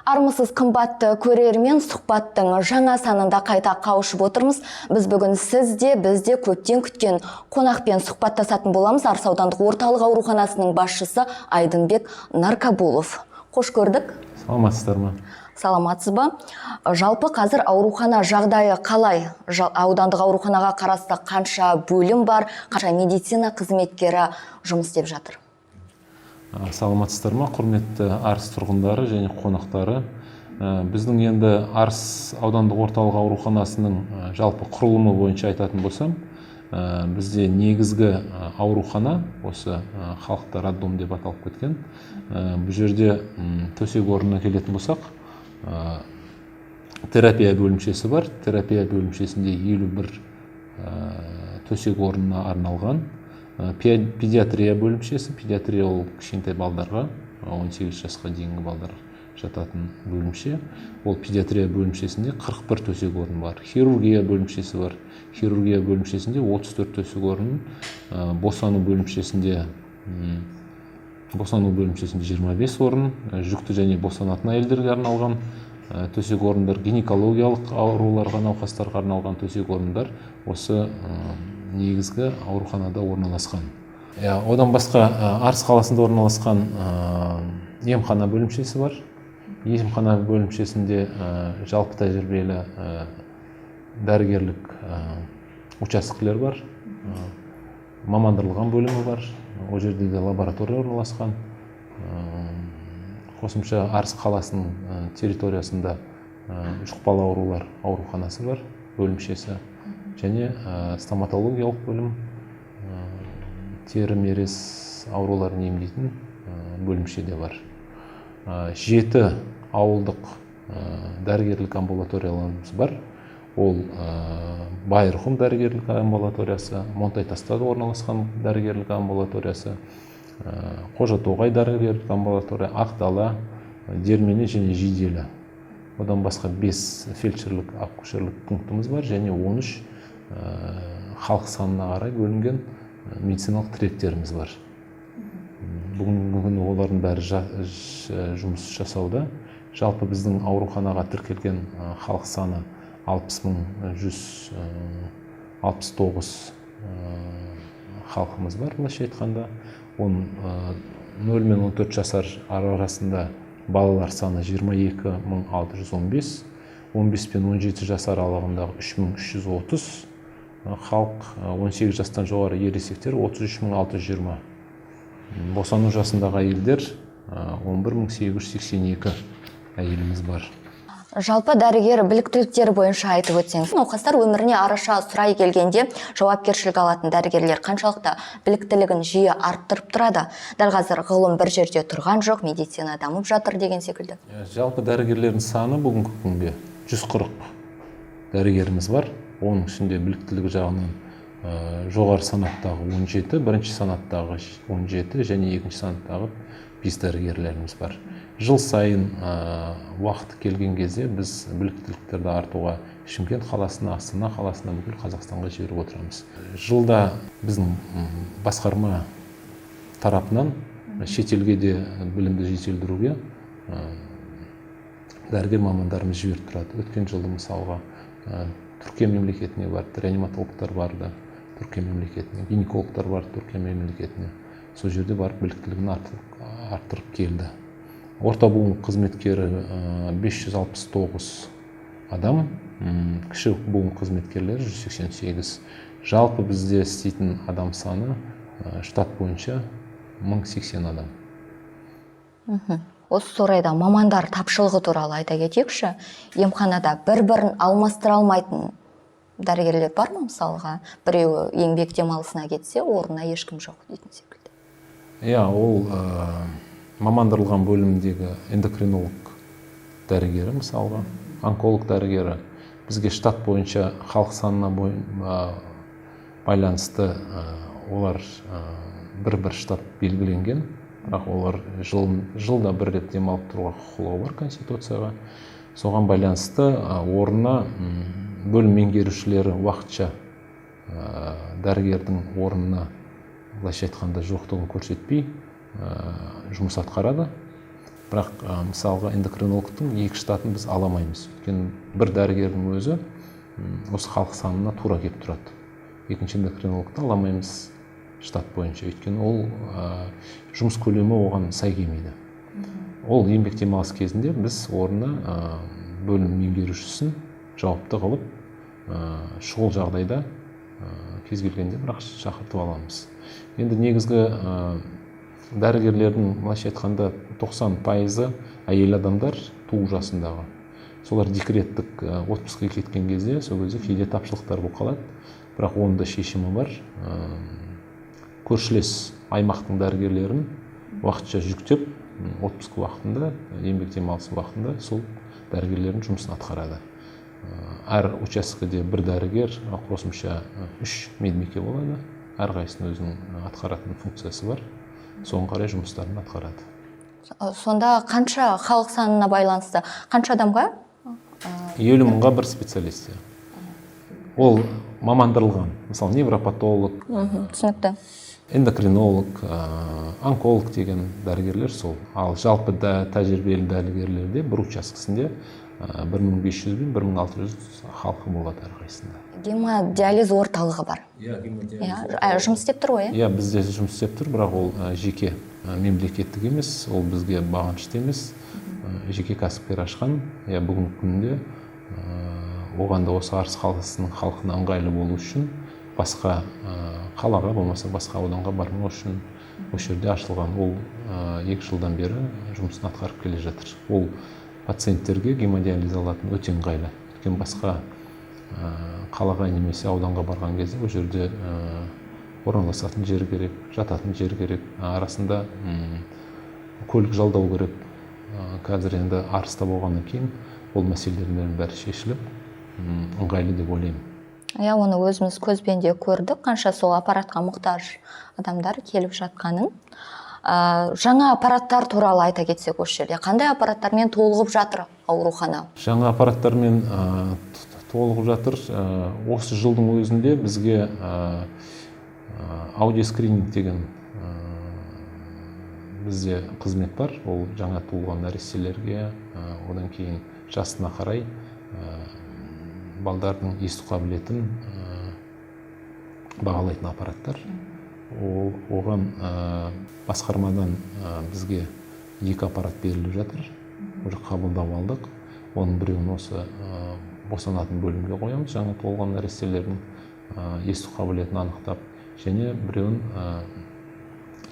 Армысыз қымбатты көрермен, сұхбаттың жаңа санында қайта қауышып отырмыз. Біз бүгін сізде, бізде көптен күткен қонақпен сұхбаттасатын боламыз. Арыс аудандық орталық ауруханасының басшысы Айдынбек Наркабулов. Қош көрдік. Саламатсыздар ма? Саламатсыз ба? Жалпы қазір аурухана жағдайы қалай? Аудандық ауруханаға қарасты қанша бөлім бар, қанша медицина қызметкері жұмыс істеп жатыр? Саламатсыздар ма, құрметті Арыс тұрғындары және қонақтары. Біздің енді Арыс аудандық орталық ауруханасының жалпы құрылымы бойынша айтатын болсам, бізде негізгі аурухана осы халықта роддом деп аталып кеткен. Бұл жерде төсек орнына келетін болсақ, терапия бөлімшесі бар. Терапия бөлімшесінде 51 төсек орнына арналған. Педиатрия бөлімшесі, педиатрия ол кішкентай балдарға, 18 жасқа дейінгі балдар жататын бөлімше. Ол педиатрия бөлімшесінде 41 төсек орын бар. Хирургия бөлімшесі бар. Хирургия бөлімшесінде 34 төсек орын, босану бөлімшесінде 25 орын, жүкті және босанатын әйелдерге арналған төсек орындар, гинекологиялық ауруларға, науқастарға арналған төсек орындар осы негізгі ауруханада орналасқан. Одан басқа Арыс қаласында орналасқан емхана бөлімшесі бар. Емхана бөлімшесінде жалпы тәжірибелі дәрігерлік учаскелер бар. Мамандырылған бөлімі бар. Ол жерде де лаборатория орналасқан. Қосымша Арыс қаласының территориясында жұқпалы аурулар ауруханасы бар, бөлімшесі. Және стоматологиялық бөлім, тері мерез ауруларын емдейтін бөлімшеде бар. 7 ауылдық дәрігерлік амбулаторияларымыз бар. Ол Байырқұм дәрігерлік амбулаториясы, Монтайтаста орналасқан дәрігерлік амбулаториясы, Қожатоғай дәрігерлік амбулатория, Ақтала, Дермене және Жиделі. Одан басқа 5 фельдшерлік акушерлік пунктіміз бар және 13 халық санына қарай бөлінген медициналық тіректеріміз бар. Бүгінгі күні олардың бәрі жұмыс жасауда. Жалпы біздің ауруханаға тіркелген халық саны 60.169 халқымыз бар, былайша айтқанда. 0 мен 14 жасар арасында балалар саны 22.615, 15 пен 17 жас аралығындағы 3.330, халық 18 жастан жоғары ересектер 33.620, босану жасындағы әйелдер 11.882 әйеліміз бар. Жалпы дәрігер біліктіліктері бойынша айтып өтсеңіз, науқастар өміріне араша сұрай келгенде жауапкершілік алатын дәрігерлер қаншалықты біліктілігін жиі арттырып тұрады? Дәл қазір ғылым бір жерде тұрған жоқ, медицина дамып жатыр деген секілді. Жалпы дәрігерлердің саны бүгінгі күнге 140 дәрігеріміз бар. Оның ішінде біліктілігі жағынан жоғары санаттағы 17, бірінші санаттағы 17 және екінші санаттағы 5 дәрігерлеріміз бар. Жыл сайын уақыт келген кезде біз біліктіліктерді артуға Шымкент қаласына, Астана қаласына, бүкіл Қазақстанға жіберіп отырамыз. Жылда біздің басқарма тарапынан шетелге де білімді жетілдіруге дәрігер мамандарымыз жіберіп тұрады. Өткен жылды мысалға Түркия мемлекетіне барды, реаниматологтар барды, Түркия мемлекетіне, гинекологтар барды, Түркия мемлекетіне. Сол жерде барып біліктілігін арттырып келді. Орта буын қызметкері 569 адам, кіші буын қызметкерлері 188. Жалпы бізде істейтін адам саны штат бойынша 1080 адам. Осы орайда мамандар тапшылығы туралы айта кетейікші. Емханада бір-бірін алмастыра алмайтын дәрігерлер бар ма мысалға? Біреуі еңбек демалысына кетсе, орнына ешкім жоқ дейтін секілді. Ол мамандырылған бөлімдегі эндокринолог дәрігері мысалға, онколог дәрігері бізге штат бойынша халық санына байланысты олар бір штат белгіленген, бірақ олар жылда бір рет демалып тұруға құқылығы бар конституцияға. Соған байланысты орнына бөлім меңгерушілері уақытша дәрігердің орнына, былайша айтқанда, жоқтығын көрсетпей жұмыс атқарады. бірақ мысалға эндокринологтың 2 штатын біз аламаймыз. Өйткені бір дәрігердің өзі осы халық санына тура келіп тұрады. Екінші эндокринологты аламаймыз штат бойынша. Өйткені ол жұмыс көлемі оған сай келмейді. Ол еңбек демалыс кезінде біз орнына бөлім меңгерушісін жауапты қылып, шұғыл жағдайда кез келгенде бірақ шақыртып аламыз. Енді негізгі дәрігерлердің былайша айтқанда 90% әйел адамдар туу жасындағы. Солар декреттік отпускқа кеткен кезде, сол кезде кейде тапшылықтар болып қалады. Бірақ оның да шешімі бар. Көршілес аймақтың дәрігерлерін уақытша жүктеп, отпуск уақытында, еңбек демалысы уақытында сол дәрігерлердің жұмысын атқарады. Әр учаскеде бір дәрігер, қосымша 3 медбике болады. Әрқайсының өзінің атқаратын функциясы бар. Соған қарай жұмыстарын атқарады. Сонда қанша халық санына байланысты, қанша адамға? 50 мыңға бір специалист. Ол мамандырылған. Мысалы, невропатолог, түсінікті. эндокринолог, онколог деген дәрігерлер сол. Ал жалпы тәжірибелі дәрігерлерде бір учаскесінде 1500 бен 1600 халқы болады әрқайсында. Гемодиализ орталығы бар. Жұмыс істеп тұр ғой? Бізде жұмыс істеп тұр, бірақ ол жеке, мемлекеттік емес, ол бізге бағынышты емес, жеке кәсіпкер ашқан. Бүгінгі күнде оған да осы Арыс қаласының халқына ыңғайлы болу үшін басқа қалаға, болмаса басқа ауданға бармау үшін осы жерде ашылған. Ол 2 жылдан бері жұмысын атқарып келе жатыр. Ол пациенттерге гемодиализ алатын өте ыңғайлы. Өйткені басқа қалаға немесе ауданға барған кезде ол жерде орналасатын жер керек, жататын жер керек, арасында көлік жалдау керек. Қазір енді Арыста болғаннан кейін ол мәселелердің бәрі шешіліп, ыңғайлы деп ойлаймын. Оны өзіміз көзбен де көрдік, қанша сол аппаратқа мұқтаж адамдар келіп жатқанын. Жаңа аппараттар туралы айта кетсек осы жерде, қандай аппараттармен толығып жатыр аурухана? Жаңа аппараттармен толығып жатыр. Осы жылдың өзінде бізге аудиоскрининг деген бізде қызмет бар. Ол жаңа туылған нәрестелерге, одан кейін жасына қарай балдардың есту қабілетін бағалайтын аппараттар. Оған басқармадан бізге 2 аппарат беріліп жатыр. Уже қабылдап алдық. Оның біреуін осы босанатын бөлімге қоямыз, жаңа туылған нәрестелердің есту қабілетін анықтап, және біреуін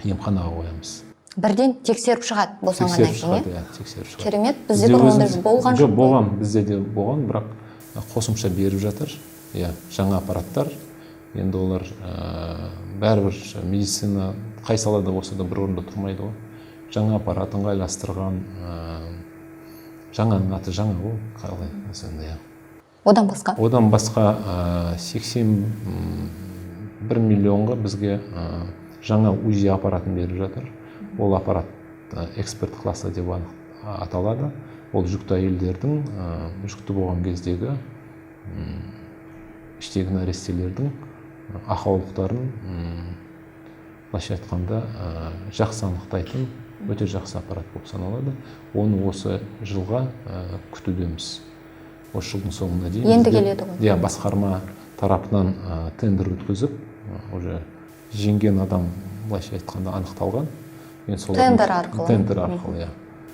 емханаға қоямыз. Бірден тексеріп шығады босанғаннан кейін? Тексеріп шығады. Керемет, бізде бұрында болған жоқ? Болған, бізде де болған, бірақ қосымша беріп жатыр. Жаңа аппараттар. Енді олар бәрібір медицина қай салада болса да бір орында тұрмайды ғой. Жаңа аппарат ыңғайластырған, жаңаның аты жаңа ғой, қалай сонда. Одан басқа? Одан басқа 81 миллионға бізге жаңа УЗИ аппаратын беріп жатыр. Ол аппарат эксперт классы деп аталады. Ол жүкті әйелдердің жүкті болған кездегі іштегі нәрестелердің ахуалықтарын былайша айтқанда жақсы анықтайтын өте жақсы аппарат болып саналады. Оны осы жылға күтудеміз. Осы жылдың соңына дейін. Енді келеді ғой. Басқарма тарапынан тендер өткізіп, уже жеңген адам былайша айтқанда анықталған. Тендер арқылы. Тендер арқылы,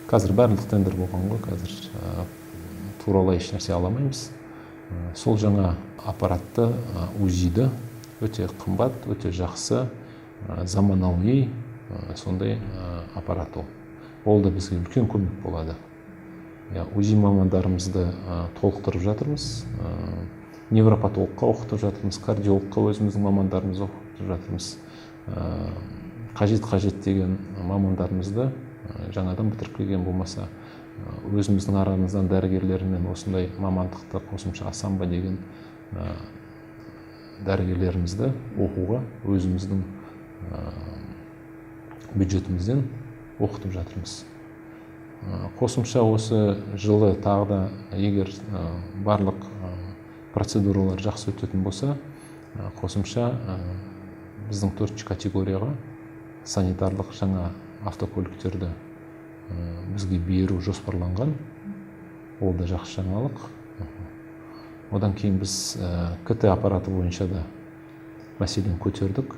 Қазір барлық тендер болған ғой, қазір туралай еш нәрсе аламаймыз. Сол жаңа аппаратты, УЗИ-ді өте қымбат, өте жақсы, заманауи сондай аппарат ол. Ол да бізге үлкен көмек болады. УЗИ мамандарымызды толықтырып жатырмыз, невропатологқа оқытып жатырмыз, кардиологқа өзіміздің мамандарымызды оқытып жатырмыз. Қажет деген мамандарымызды жаңадан бітіріп келген болмаса, өзіміздің арамыздан дәрігерлермен осындай мамандықты қосымша асамба деген дәрігерлерімізді оқуға өзіміздің бюджетімізден оқытып жатырмыз. Қосымша осы жылы тағы да егер барлық процедуралар жақсы өтетін болса, қосымша біздің 4 категорияға санитарлық жаңа автокөліктерді бізге беру жоспарланған. Ол да жақсы жаңалық. Одан кейін біз КТ аппараты бойынша да мәселені көтердік.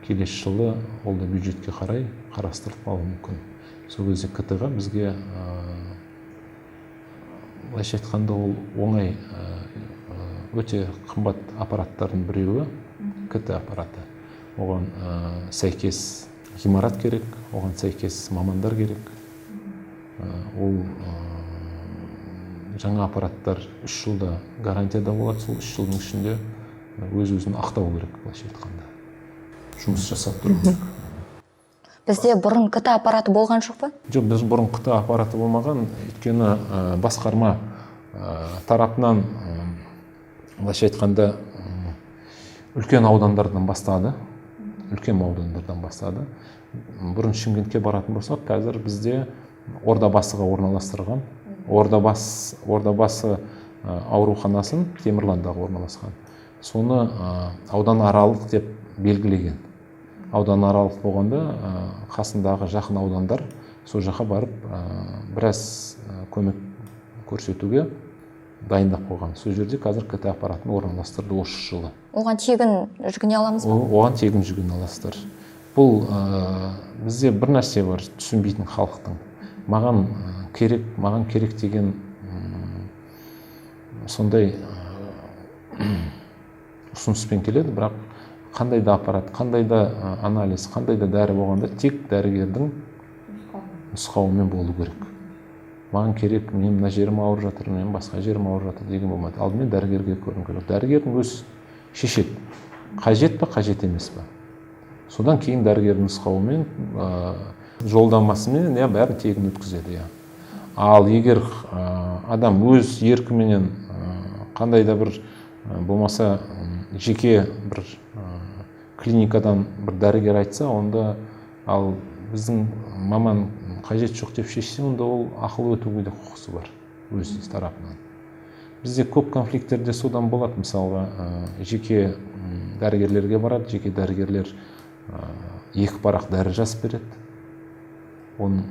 Келесі жылы ол да бюджетке қарай қарастырып алу мүмкін. Сол кезде КТ-ға бізге былайша айтқанда ол оңай өте қымбат аппараттардың біреуі КТ аппараты. Оған сәйкес ғимарат керек, оған сәйкес мамандар керек. Ол жаңа аппараттар 3 жылда гарантияда болады, сол 3 жылдың ішінде өз-өзін ақтау керек, былайша айтқанда. Жұмыс жасап тұру керек. Бізде бұрын КТ аппараты болған жоқ па? Жоқ, біз бұрын КТ аппараты болмаған, өйткені басқарма тарапынан былайша айтқанда үлкен аудандардан бастады. Бұрын Шымкентке баратын болсақ, қазір бізде Ордабасыға орналастырған. Ордабасы ауруханасын Темірландағы орналасқан. Соны аудан аралық деп белгілеген. Аудан аралық болғанда қасындағы жақын аудандар сол жаққа барып біраз көмек көрсетуге дайындап қойған. Сол жерде қазір КТ аппаратын орналастырды осы жылы. Оған тегін жүгіне аламыз ба? Оған тегін жүгіне аласыздар. Бұл бізде бір нәрсе бар, түсінбейтін халықтың. Маған керек деген сондай ұсыныспен келеді, бірақ қандай да аппарат, қандай да анализ, қандай да дәрі болғанда тек дәрігердің нұсқауымен болу керек. Маған керек, мен мына жерім ауырып жатыр, мен басқа жерім ауырып жатыр деген болмайды. Алдымен дәрігерге көріну керек. Дәрігердің өз шешеді. Қажет па, қажет емес па. Содан кейін дәрігердің нұсқауымен, жолдамасымен бәрін тегін өткізеді. Ал егер адам өз еркіменен қандай да бір болмаса жеке бір клиникадан бір дәрігер айтса, онда ал біздің маман қажет жоқ деп шешсе, онда ол ақыл өтуге де құқысы бар өз тарапынан. Бізде көп конфликтерде содан болады. Мысалға, жеке дәрігерлерге барады, жеке дәрігерлер екі парақ дәрі жазып береді. Оның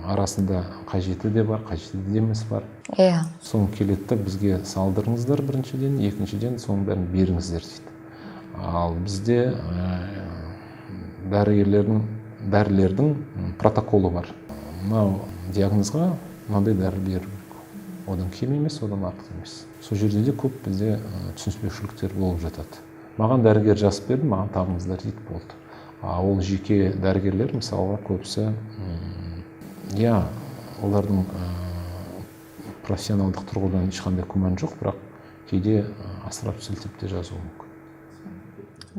арасында қажеті де бар, қажеті де емес бар. Соны келеді, бізге салдырыңыздар біріншіден, екіншіден соның бәрін беріңіздер дейді. Ал бізде дәрілердің протоколы бар. Мынау диагнозға мынандай дәрі беру керек. Одан кем емес, одан артық емес. Сол жерде де көп бізде түсініспеушіліктер болып жатады. Маған дәрігер жазып берді, маған табыңыздар дейді, болды. Ол жеке дәрігерлер, мысалға, көбісі олардың профессионалдық тұрғыдан ешқандай күмән жоқ, бірақ кейде асырап сілтеп те жазуы мүмкін.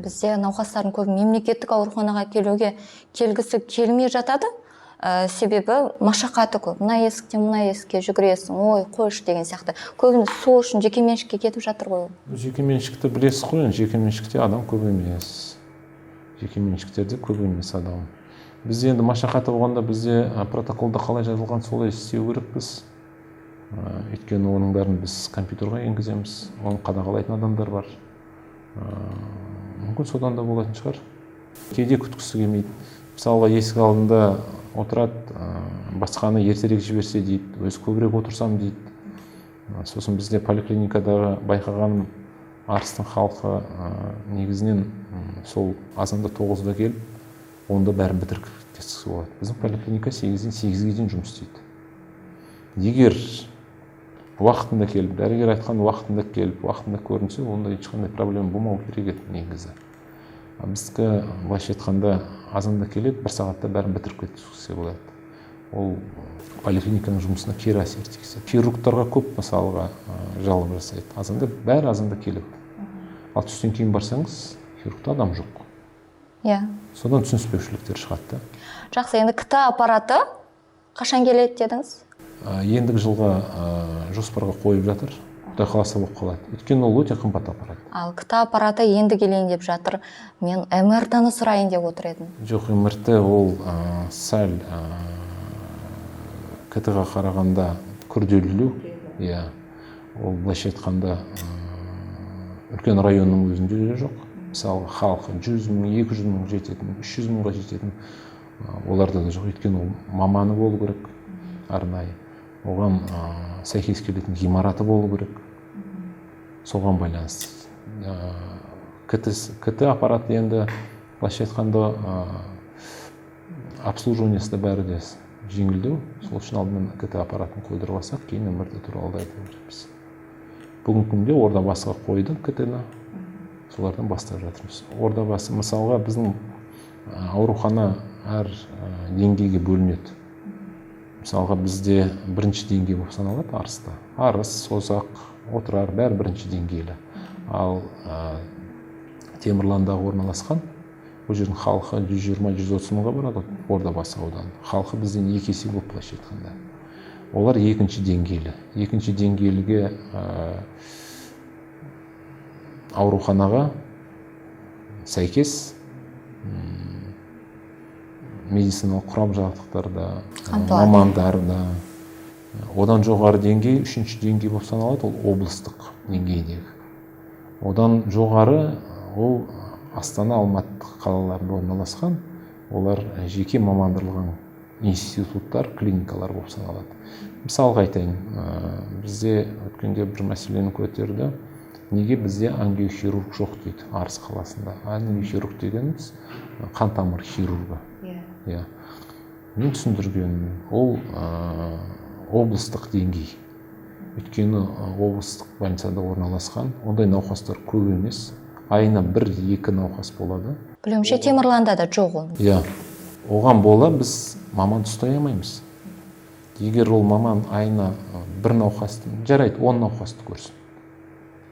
Бізде науқастардың көбі мемлекеттік ауруханаға келгісі келмей жатады. Себебі машақаты көп. Мына есіктен мына есікке жүгіресің, ой, қойшы деген сияқты. Көбіне сол үшін жекеменшікке кетіп жатыр ғой. Жекеменшікті білесіз ғой, жекеменшікте адам көп емес. Жекеменшіктерде көп емес адам. Бізде енді машақаты болғанда бізде протоколда қалай жазылған солай істеу керекпіз. Өйткені оның бәрін біз компьютерға енгіземіз. Оны қадағалайтын адамдар бар. Мүмкін содан да болатын шығар. Кейде күткісі келмейді. Мысалға, есік алдында отырады, басқаны ертерек жіберсе дейді, өз көбірек отырсам дейді. Сосын бізде поликлиникадағы байқағаным, Арыстың халқы негізінен сол азанда 9-да келіп, онда бәрін бітіріп кеткісі болады. Біздің поликлиника 8-ден 8-ге дейін жұмыс істейді. Егер уақытында келіп, дәрігер айтқан уақытында келіп, уақытында көрінсе, онда ешқандай проблема болмау керек еді негізі. Біздікі былайша айтқанда азанда келеді, 1 сағатта бәрін бітіріп кеткісі болады. Ол поликлиниканың жұмысына кері әсер тигізеді. Хирургтарға көп мысалға жалоб жасайды. Азанда бәрі азанда келеді. Ал түстен кейін барсаңыз, хирургта адам жоқ. Содан түсініспеушіліктер шығады. Жақсы, енді КТ аппараты қашан келеді дедіңіз? Ендігі жылға жоспарға қойып жатыр. Құдай қаласа болып қалады. Өйткені ол өте қымбат аппарат. Ал КТ аппараты енді келейін деп жатыр. Мен МРТ-ны сұрайын деп отыр едім. Жоқ, МРТ ол сәл КТ-ға қарағанда күрделілеу. Ол былайша айтқанда үлкен районның өзінде де жоқ. Мысалы, халқы 100 мың, 200 мың жететін, 300 мыңға жететін оларда да жоқ. Өйткені ол маманы болу керек. арнайы. Оған сәйкес келетін ғимараты болу керек. Соған байланысты. КТ аппараты енді былайша айтқанда обслуживаниесі де бәрі де жеңілдеу. Сол үшін алдымен КТ аппаратын қойдырып алсақ, кейін МРТ туралы айтып жатырмыз. Бүгінгі күнде Ордабасыға қойды КТ-ні. Солардан бастап жатырмыз. Ордабасы мысалға біздің аурухана әр деңгейге бөлінеді. Мысалға бізде бірінші деңгей болып саналады Арыста. Арыс, Созақ, Отырар бәрі бірінші деңгейлі. Ал Темірландағы орналасқан, бұл жердің халқы 120-130 мыңға барады, Ордабасы ауданы. Халқы бізден 2 есе көп былайша айтқанда. Олар екінші деңгейлі. Екінші деңгейліге ауруханаға сәйкес медициналық құрам жабдықтарда, мамандарда. Одан жоғары деңгей, үшінші деңгей болып саналады, ол облыстық деңгейдегі. Одан жоғары ол Астана, Алматы қалаларында орналасқан, олар жеке мамандырылған институттар, клиникалар болып саналады. Мысалға айтайын, бізде өткенде бір мәселені көтерді. Неге бізде ангиохирург жоқ дейді Арыс қаласында? Ангиохирург дегеніміз қан тамыр хирургы. Мен түсіндіргенім, ол облыстық деңгей. Өйткені облыстық больницада орналасқан, ондай науқастар көп емес. Айына 1-2 науқас болады. Білуімше Темірланда да жоқ ол. Оған бола біз маман ұстай алмаймыз. Егер ол маман айына 1 науқасты, жарайды 10 науқасты көрсін.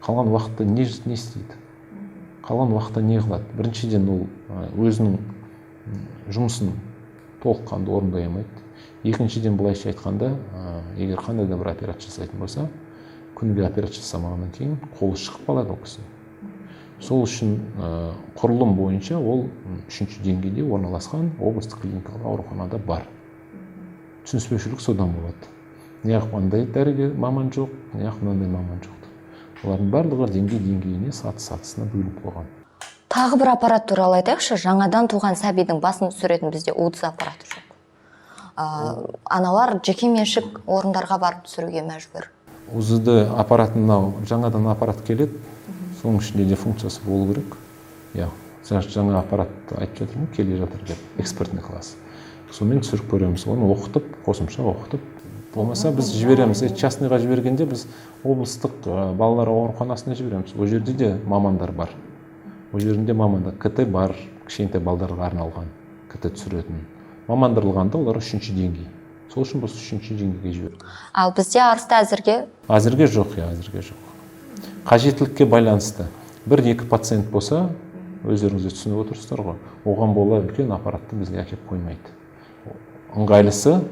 Қалған уақытта не істейді? Қалған уақытта не қылады? Біріншіден ол өзінің жұмысын толыққанды орындай алмайды. Екіншіден былайша айтқанда, егер қандай да бір операция жасайтын болса, күніге операция жасамағаннан кейін қолы шығып қалады ол кісінің. Сол үшін құрылым бойынша ол 3-ші деңгейде орналасқан облыстық клиникалық ауруханада бар. Түсініспеушілік содан болады. Неғып андай дәрігер маман жоқ, неғып мынандай маман жоқ. Олардың барлығы деңгейіне саты-сатысына бөліп қойған. Тағы бір аппарат туралы айтайықшы, жаңадан туған сәбидің басын түсіретін бізде УДС аппараты жоқ. Аналар жеке меншік орындарға барып түсіруге мәжбүр. УЗД аппаратына жаңадан аппарат келеді. Соның ішінде де функциясы болу керек. Жаңа аппарат айтып жатырмын, келе жатыр деп, экспертный класс. Сонымен түсіріп көреміз, оны оқытып, қосымша оқытып. Болмаса біз жібереміз, частныйға жібергенде біз облыстық балалар ауруханасына жібереміз. Ол жерде де мамандар бар. Ол жерінде мамандар КТ бар, кішкентай балдарға арналған КТ түсіретін. Мамандырылғанда олар 3-ші деңгей. Сол үшін біз 3-ші деңгейге жібердік. Ал бізде Арыста әзірге жоқ, әзірге жоқ. Қажеттілікке байланысты 1-2 пациент болса, өздеріңізде түсініп отырсыздар ғой, оған бола үлкен аппаратты бізге әкеп қоймайды. Ыңғайлысы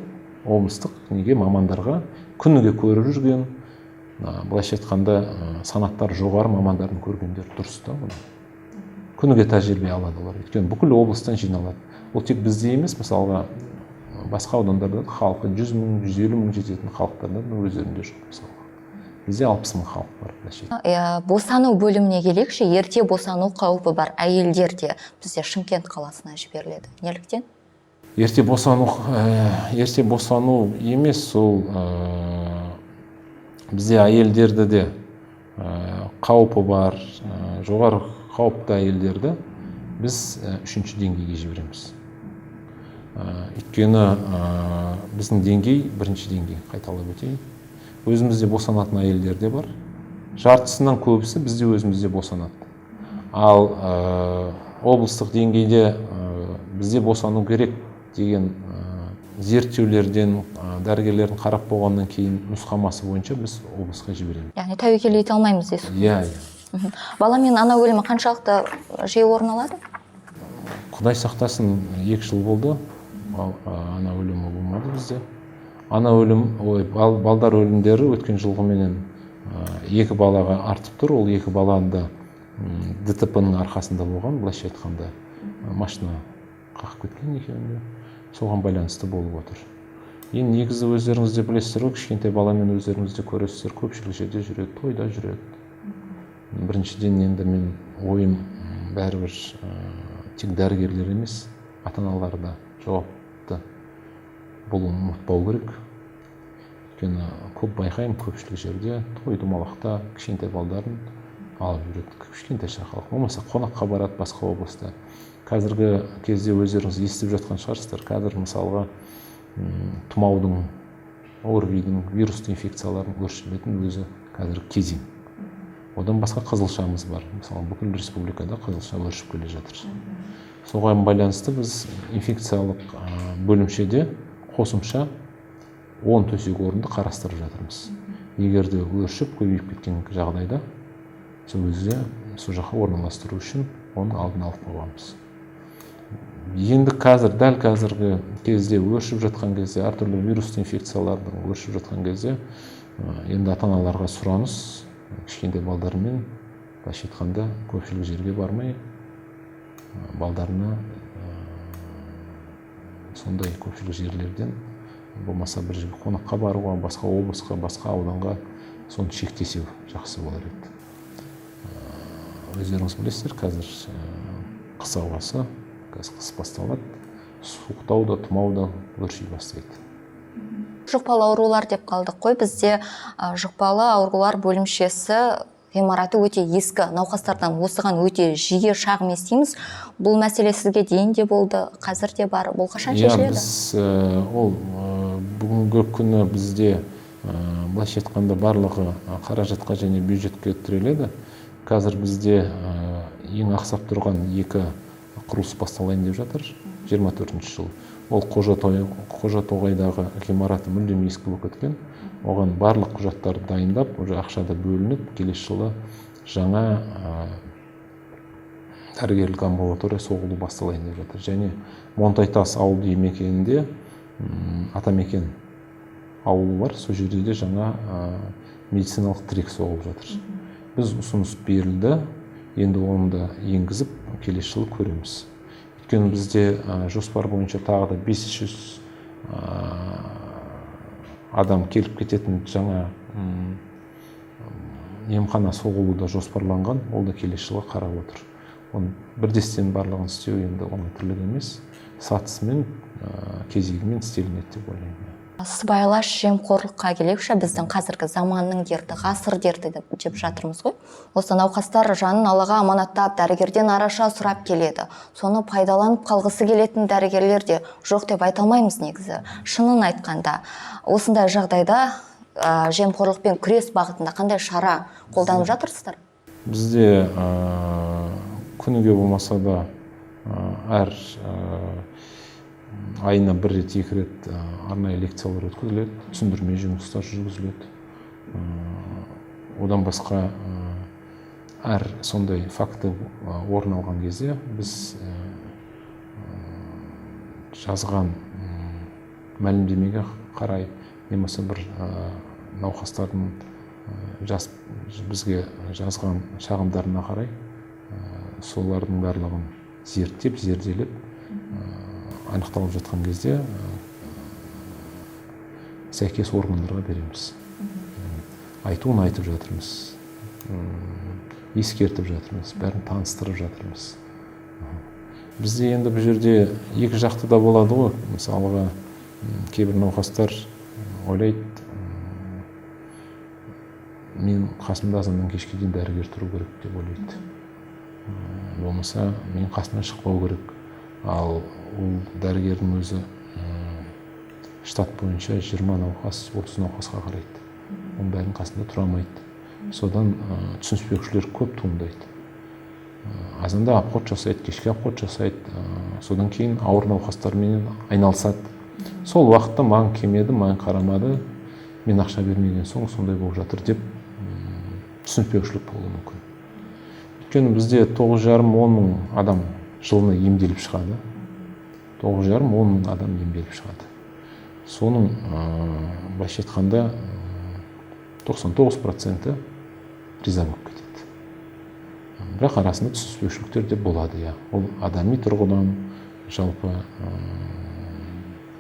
облыстық неге мамандарға күніге көріп жүрген, былайша айтқанда санаттар жоғары мамандардың көргендер дұрыс та. Күніге тәжірибе алады олар. Өйткені бүкіл облыстан жиналады. Ол тек бізде емес, мысалға басқа аудандарда халқы 100 мың, 150 мың жететін халықтарда өздерінде жоқ мысалға. Бізде 60 мың халық бар. Босану бөліміне келейікші, ерте босану қаупі бар әйелдерде бізде Шымкент қаласына жіберіледі. Неліктен? Ерте босану емес, сол бізде әйелдерді де қаупі бар, жоғары қауіпті әйелдерді біз 3-ші деңгейге жібереміз. Өйткені біздің деңгей 1-ші деңгей, қайталап өтейін. Өзімізде босанатын әйелдер де бар. Жартысынан көбісі бізде өзімізде босанады. Ал облыстық деңгейде бізде босану керек деген зерттеулерден, дәрігерлердің қарап болғаннан кейін нұсқамасы бойынша біз облысқа жібереміз. Яғни тәуекел ете алмаймыз дейсіз? Бала мен ана өлімі қаншалықты жиі орын алады? Құдай сақтасын, 2 жыл болды. Ана өлімі болмады бізде. Балдар өлімдері өткен жылғыменен 2 балаға артып тұр. Ол 2 баланы ДТП-ның арқасында болған, былайша айтқанда машина қағып кеткен екеуінде. Соған байланысты болып отыр. Енді негізі өздеріңізде білесіздер, кішкентай баламен өздеріңізде көресіздер, көпшілік жерде жүреді, тойда жүреді. Біріншіден енді мен ойым бәрібір тек дәрігерлер емес, ата-аналар да жауапты болуын ұмытпау керек. өйткені көп байқаймын, көпшілік жерде той домалақта кішкентай балдарын алып жүреді, кішкентай шақалық, болмаса қонаққа барады басқа облыста. Қазіргі кезде өздеріңіз естіп жатқан шығарсыздар, қазір мысалға тұмаудың, ОРВИ-дің, вирусты инфекциялардың өршіметін өзі қазір кезең. Одан басқа қызылшамыз бар. Мысалы, бүкіл республикада қызылша өршіп келе жатыр. Соған байланысты біз инфекциялық бөлімшеде қосымша 10 төсек орынды қарастырып жатырмыз. Егер де өршіп көбейіп кеткен жағдайда, сол жаққа орналастыру үшін оның алдын алып қойғанбыз. Енді дәл қазіргі кезде өршіп жатқан кезде, әртүрлі вирусты инфекциялардың өршіп жатқан кезде, енді ата-аналарға сұраныс кішкентай балдармен, былайша айтқанда, көпшілік жерге бармай, балдарына сондай көпшілік жерлерден, болмаса бір жерге қонаққа баруға, басқа облысқа, басқа ауданға соны шектесеу жақсы болар еді. Өздеріңіз білесіздер, қазір қыс ауасы, қыс басталады, суықтау да, тұмау да өрши бастайды. Жұқпалы аурулар деп қалдық қой, бізде жұқпалы аурулар бөлімшесі ғимараты өте ескі, науқастардан осыған өте жиі шағым естиміз. Бұл мәселе сізге дейін де болды, қазір де бар, бұл қашан шешіледі? Бүгінгі күні бізде былайша айтқанда барлығы қаражатқа және бюджетке тіреледі. Қазір бізде ең ақсап тұрған 2 құрылыс басталайын деп жатыр, 24-ші жыл. Ол Қожатоғайдағы ғимараты мүлдем ескі болып кеткен. Оған барлық құжаттарды дайындап, уже ақшада бөлініп, келесі жылы жаңа дәрігерлік амбулатория соғылу басталайын деп жатыр. Және Монтайтас ауылды мекенінде Атамекен ауылы бар, сол жерде де жаңа медициналық тірек соғылып жатыр. Біз ұсыныс берілді, енді оны да енгізіп, келесі жылы көреміз. Өйткені бізде жоспар бойынша тағы да 500 адам келіп кететін жаңа емхана соғылуда жоспарланған, ол да келесі жылға қарап отыр. Оны бірдестен барлығын істеу енді оңай тірлік емес, сатысымен, кезегімен істелінеді деп ойлаймын. Сыбайлас жемқорлыққа келейікші, біздің қазіргі заманның дерті, ғасыр дерті деп жатырмыз ғой. Осы науқастар жанын Аллаға аманаттап, дәрігерден араша сұрап келеді. Соны пайдаланып қалғысы келетін дәрігерлер де жоқ деп айта алмаймыз негізі. Шынын айтқанда, осындай жағдайда жемқорлықпен күрес бағытында қандай шара қолданып жатырсыздар? Бізде күніге болмаса да әр айына 1 рет, 2 рет арнайы лекциялар өткізіледі, түсіндірме жұмыстар жүргізіледі. Одан басқа әр сондай факті орын алған кезде біз жазған мәлімдемеге қарай, немесе бір науқастардың бізге жазған шағымдарына қарай, солардың барлығын зерделеп, анықталып жатқан кезде сәйкес органдарға береміз. Айтуын айтып жатырмыз, ескертіп жатырмыз, бәрін таныстырып жатырмыз. Бізде енді бұл жерде екі жақты да болады ғой. Мысалға, кейбір науқастар ойлайды, мен қасымда азаннан кешке дейін дәрігер тұру керек деп ойлайды. Болмаса, мен қасымнан шықпау керек. Ал ол дәрігердің өзі штат бойынша 20 науқас, 30 науқасқа қарайды. Оның бәрін қасында тұра алмайды. Содан түсініспеушілер көп туындайды. Азанда обход жасайды, кешке обход жасайды. Содан кейін ауыр науқастармен айналысады. Сол уақытта маған келмеді, маған қарамады, мен ақша бермеген соң сондай болып жатыр деп түсініспеушілік болуы мүмкін. Өйткені бізде 9,5-10 мың адам жылына емделіп шығады. 9,5-10 мың адам емделіп шығады. Соның былайша айтқанда 99% риза болып кетеді. Бірақ арасында түсініспеушіліктер де болады. Ол адами тұрғыдан, жалпы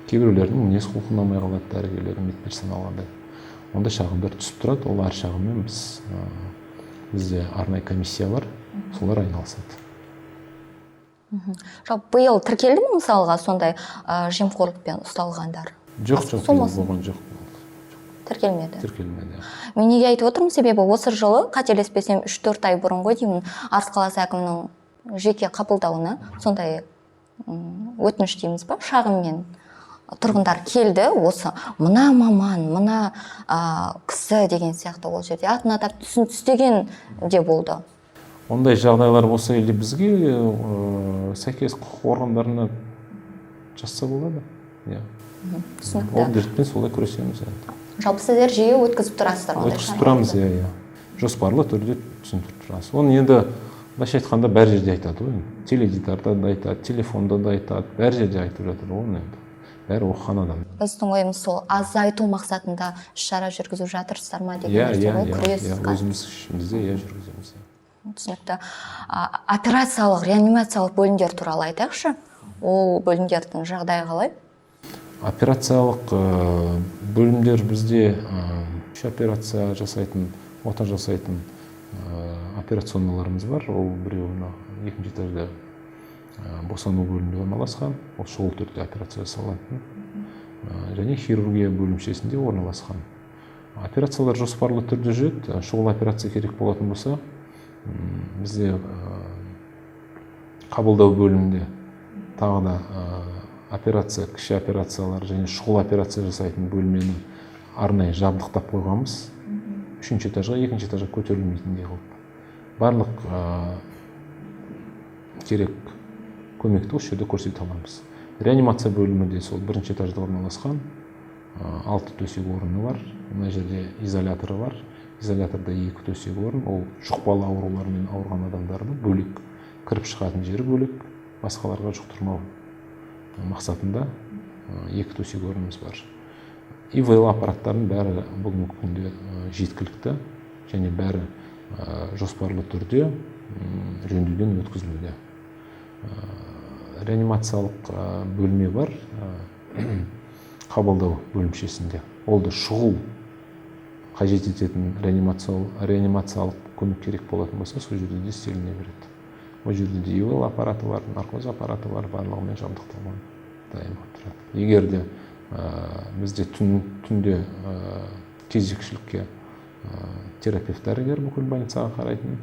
кейбіреулердің мінез құлқы ұнамай қалады, дәрігерлердің медперсонал алғанда. Онда шағымдар түсіп тұрады. Ол әр шағыммен бізде арнайы комиссия бар, солар айналысады. Биыл тіркелді ме мысалға сондай жемқорлықпен ұсталғандар? Жоқ, болған жоқ. тіркелмеді. Мен неге айтып отырмын, себебі осы жылы қателеспесем 3-4 ай бұрын ғой деймін, Арыс қаласы әкімінің жеке қабылдауына сондай өтініш дейміз ба, шағыммен тұрғындар келді, осы мына маман, мына кісі деген сияқты ол жерде атын атап түсін түстеген де болды. Ондай жағдайлар болса или бізге сәйкес құқық органдарына жазса болады. Түсінікті. Ол дертпен солай күресеміз. Жалпы сіздер жиі өткізіп тұрасыздар ондай шараларды? Өткізіп тұрамыз, жоспарлы түрде түсіндіріп тұрасыз. Оны енді былайша айтқанда бәр жерде айтады ғой. Теледидарда да айтады, телефонда да айтады, бәр жерде айтып жатыр оны енді. Бәрі оқығанадан. Біздің ойымыз сол азайту мақсатында іс-шара жүргізіп жатырсыздар ма деген нәрсе ғой, өзіміз ішімізде жүргіземіз. Түсінікті. Операциялық, реанимациялық бөлімдер туралы айтайықшы. Ол бөлімдердің жағдайы қалай? Операциялық бөлімдер бізде үш операция жасайтын, ота жасайтын операционналарымыз бар. Ол біреуі екінші этажда босану бөлімінде орналасқан. Ол шұғыл түрде операция жасалатын. Және хирургия бөлімшесінде орналасқан. Операциялар жоспарлы түрде жүреді. Шұғыл операция керек болатын болса, бізде қабылдау бөлімінде тағы да операция, кіші операциялар және шұғыл операция жасайтын бөлмені арнайы жабдықтап қойғанбыз. Үшінші этажға, екінші этажға көтерілмейтіндей қылып. Барлық керек көмекті осы жерде көрсете аламыз. Реанимация бөлімі де сол бірінші этажда орналасқан. 6 төсек орны бар. Мына жерде изоляторы бар. Изоляторда 2 төсек орын. Ол жұқпалы аурулармен ауырған адамдарды бөлек, кіріп шығатын жері бөлек, басқаларға жұқтырмау мақсатында 2 төсек орнымыз бар. ИВЛ аппараттарының бәрі бүгінгі күнде жеткілікті және бәрі жоспарлы түрде жөндеуден өткізілуде. Реанимациялық бөлме бар қабылдау бөлімшесінде. Ол да шұғыл қажет ететін реанимациялық көмек керек болатын болса, сол жерде де істеліне береді. Ол жерде де ИВЛ аппараты бар, наркоз аппараты бар, барлығымен жабдықталған дайын болып тұрады. Егер де бізде түнде кезекшілікке терапевт дәрігер бүкіл больницаға қарайтын,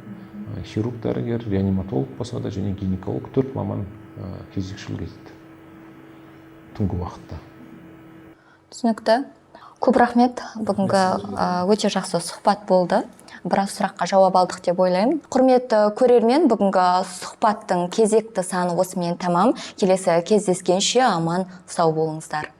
хирург дәрігер, реаниматолог болса да және гинеколог 4 маман кезекшілік етеді түнгі уақытта. Түсінікті. Көп рахмет. Бүгінгі өте жақсы сұхбат болды. Біраз сұраққа жауап алдық деп ойлаймын. Құрметті көрермен, бүгінгі сұхбаттың кезекті саны осымен тамам. Келесі кездескенше аман сау болыңыздар.